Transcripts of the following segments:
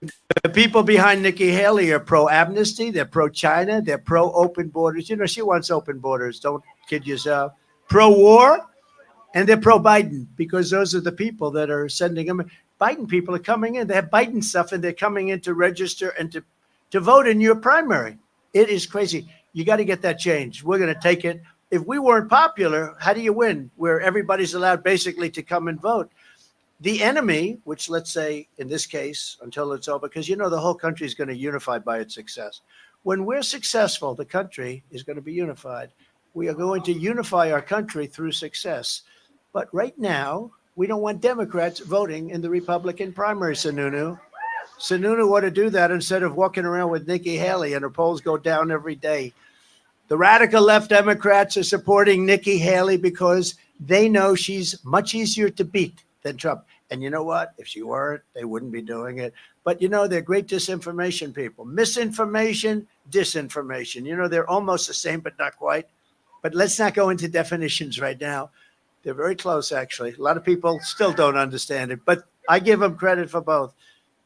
The people behind Nikki Haley are pro-amnesty. They're pro-China. They're pro-open borders. You know, she wants open borders. Don't kid yourself. Pro-war, and they're pro-Biden because those are the people that are sending them. Biden people are coming in. They have Biden stuff, and they're coming in to register and to vote in your primary. It is crazy. You got to get that changed. We're going to take it. If we weren't popular, how do you win? Where everybody's allowed basically to come and vote. The enemy, which let's say in this case, until it's over, because you know the whole country is going to unify by its success. When we're successful, the country is going to be unified. We are going to unify our country through success. But right now, we don't want Democrats voting in the Republican primary, Sununu. Sununu ought to do that instead of walking around with Nikki Haley and her polls go down every day. The radical left Democrats are supporting Nikki Haley because they know she's much easier to beat than Trump. And you know what? If she weren't, they wouldn't be doing it. But you know, they're great disinformation people. Misinformation, disinformation. You know, they're almost the same, but not quite. But let's not go into definitions right now. They're very close, actually. A lot of people still don't understand it, but I give them credit for both.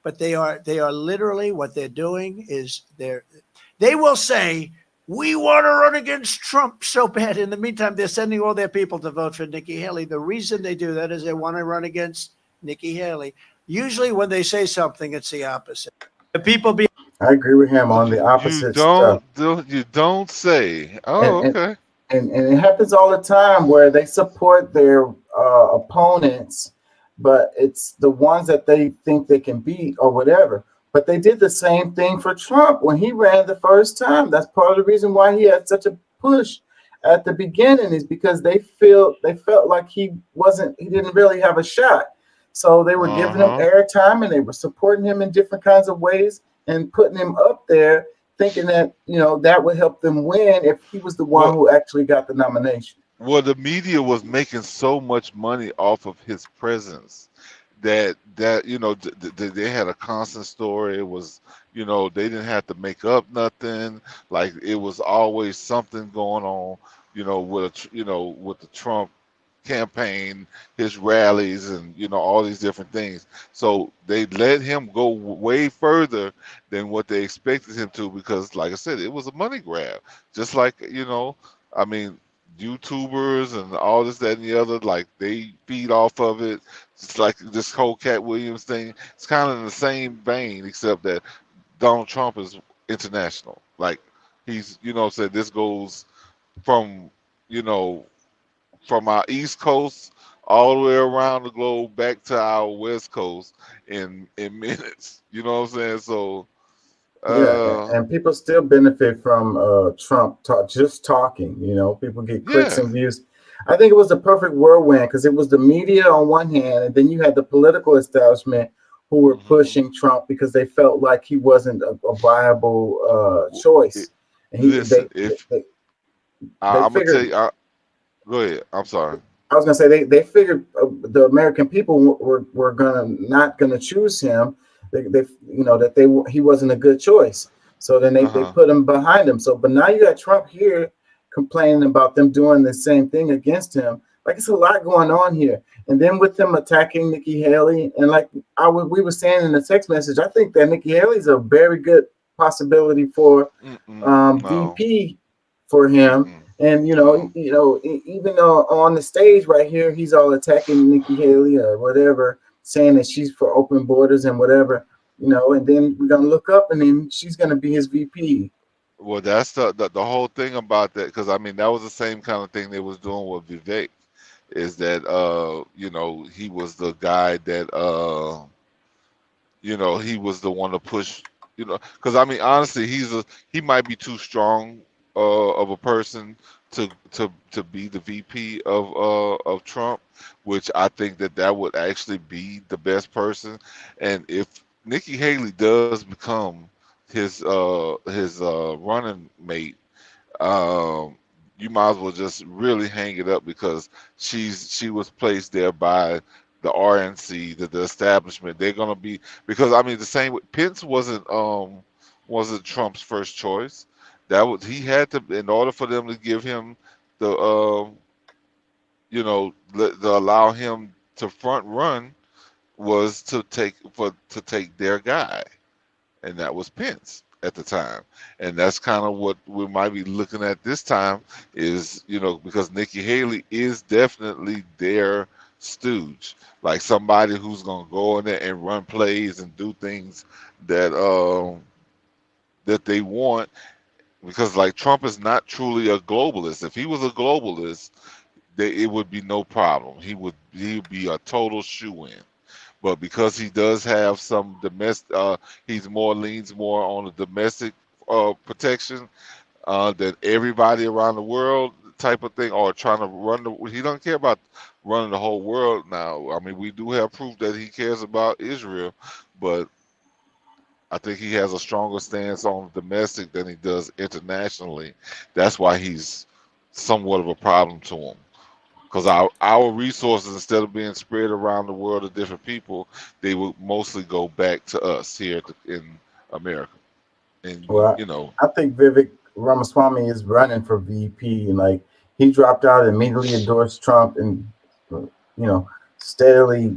But they are literally what they're doing is they will say we want to run against Trump so bad. In the meantime, they're sending all their people to vote for Nikki Haley. The reason they do that is they want to run against Nikki Haley. Usually, when they say something, it's the opposite. The people be I agree with him on the You opposite stuff. don't say. and Oh, and okay. and it happens all the time where they support their opponents, but it's the ones that they think they can beat or whatever. But they did the same thing for Trump when he ran the first time. That's part of the reason why he had such a push at the beginning is because they felt like he didn't really have a shot. So they were Uh giving him huh. airtime and they were supporting him in different kinds of ways and putting him up there thinking that that would help them win if he was the one Well, who actually got the nomination. the media was making so much money off of his presence that they had a constant story. It was they didn't have to make up nothing. Like it was always something going on. With the Trump campaign, his rallies, and all these different things. So they let him go way further than what they expected him to because, like I said, it was a money grab. Just like I mean, YouTubers and all this, that, and the other, like they feed off of it. It's like this whole Cat Williams thing. It's kind of in the same vein, except that Donald Trump is international. Like he's, said this goes from, you know, from our East Coast all the way around the globe back to our West Coast in minutes. You know what I'm saying? So, Yeah, uh, and people still benefit from Trump just talking. People get clicks yeah. and views. I think it was the perfect whirlwind because it was the media on one hand, and then you had the political establishment who were hmm pushing Trump because they felt like he wasn't a viable It, choice. And he listen, if they I'm gonna tell figured. you, go ahead. I'm sorry. I was gonna say they figured the American people were not gonna choose him. They that he wasn't a good choice. So then Uh they huh. put him behind him. So but now you got Trump here complaining about them doing the same thing against him. Like it's a lot going on here. And then with them attacking Nikki Haley and like we were saying in the text message, I think that Nikki Haley's a very good possibility for No. VP for him. And No. even though on the stage right here, he's all attacking Nikki Haley or whatever, saying that she's for open borders and whatever, and then we're gonna look up and then she's gonna be his VP. Well, that's the whole thing about that because I mean that was the same kind of thing they was doing with Vivek. Is that he was the guy that he was the one to push, because I mean, honestly, he might be too strong of a person to be the VP of Trump, which I think that would actually be the best person. And if Nikki Haley does become his running mate, um, you might as well just really hang it up because she was placed there by the RNC, the establishment. They're gonna be because I mean the same Pence wasn't Trump's first choice. That was he had to in order for them to give him the to allow him to front run was to take their guy. and that was Pence at the time. And that's kind of what we might be looking at this time is, because Nikki Haley is definitely their stooge, like somebody who's going to go in there and run plays and do things that that they want, because like Trump is not truly a globalist. If he was a globalist, it would be no problem. He would be a total shoe-in. But because he does have some domestic, leans more on the domestic protection than everybody around the world type of thing, or trying to he doesn't care about running the whole world now. I mean, we do have proof that he cares about Israel, but I think he has a stronger stance on domestic than he does internationally. That's why he's somewhat of a problem to him. Because our resources, instead of being spread around the world to different people, they would mostly go back to us here in America. And Well, I think Vivek Ramaswamy is running for VP, and like he dropped out and immediately endorsed Trump, and steadily,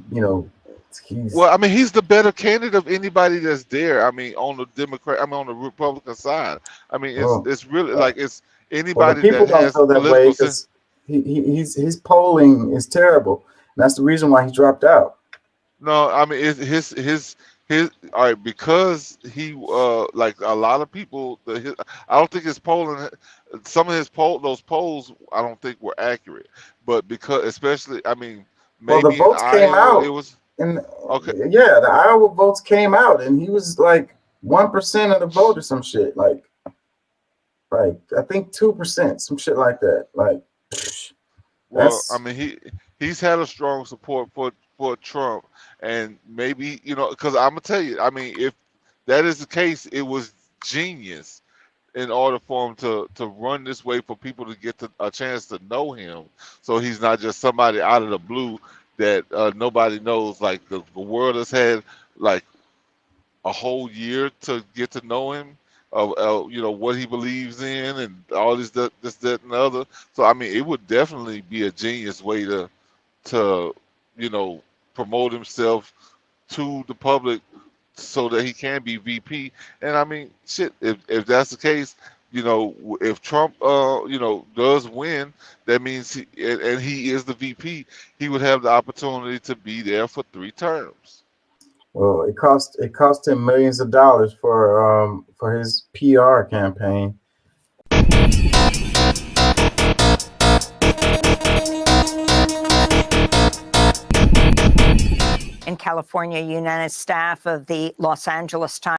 he's well, I mean, he's the better candidate of anybody that's there. I mean, on the Republican side. I mean, it's really like it's well, anybody the people that don't has feel that way political sense. because his polling is terrible. And that's the reason why he dropped out. No, I mean his all right, because he like a lot of people I don't think his polling, some of those polls I don't think were accurate, but because especially I mean Well, the maybe in votes came Iowa it out, was and okay. yeah, the Iowa votes came out, and he was like 1% of the vote or some shit. Like I think 2%, some shit like that. Like Well, I that's mean he's had a strong support for Trump, and maybe because I'm gonna tell you, I mean if that is the case, it was genius in order for him to run this way for people to get a chance to know him, so he's not just somebody out of the blue that nobody knows. Like the world has had like a whole year to get to know him, of what he believes in and all this that and the other. So I mean, it would definitely be a genius way to promote himself to the public so that he can be VP. And I mean, shit, if that's the case, if Trump does win, that means he is the VP, he would have the opportunity to be there for 3 terms. well, it cost him millions of dollars for his PR campaign. In California, unanimous staff of the Los Angeles Times